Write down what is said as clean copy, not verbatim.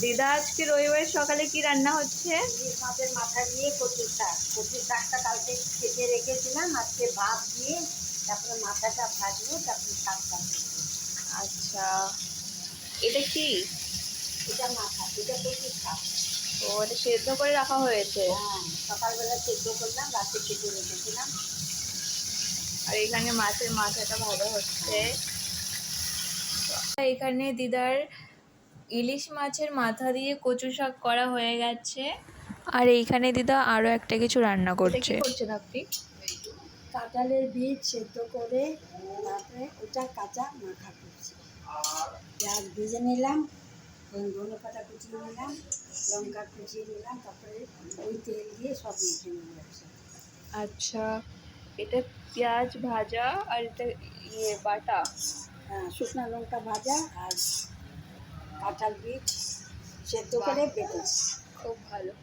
দিদা আজকে রবিবার সকালে কি রান্না হচ্ছে? ইলিশ মাছের মাথা দিয়ে কচুর শাক। কচুর শাকটা কালকে কেটে রেখেছিলাম, আজকে ভাপ দিয়ে তারপরে মাথাটা ভাজবো, তারপরে শাকটা ভাজবো। আচ্ছা, এটা কি? এটা মাথা, এটা কচুর শাক। ও, এটা সেদ্ধ করে রাখা হয়েছে। হ্যাঁ, সকালবেলা সেদ্ধ করলাম, রাতে কেটে রেখেছিলাম। আর এখানে মাছের মাথাটা ভাজা হচ্ছে। হ্যাঁ। এখানে দিদার ইলিশ মাছের মাথা দিয়ে কচু শাক করা হয়ে গেছে। আর এইখানে দিদা আরো একটা কিছু রান্না করছে। এটা কি করছেন আপনি? কাঁঠালের বীজ সেদ্ধ করে তারপরে ওটা কাঁচা মাখা করছি। পেঁয়াজ ভেজে নিলাম, ধনে পাতা কুচিয়ে নিলাম, লঙ্কা কুচিয়ে নিলাম, তারপরে ওই তেল দিয়ে সব মেখে নেবো একসাথে। আচ্ছা, এটা পেঁয়াজ ভাজা আর এটা বাটা। হ্যাঁ, শুকনো লঙ্কা ভাজা আর কাঁঠাল বীজ সেদ্ধ করে বেটেছি। খুব ভালো।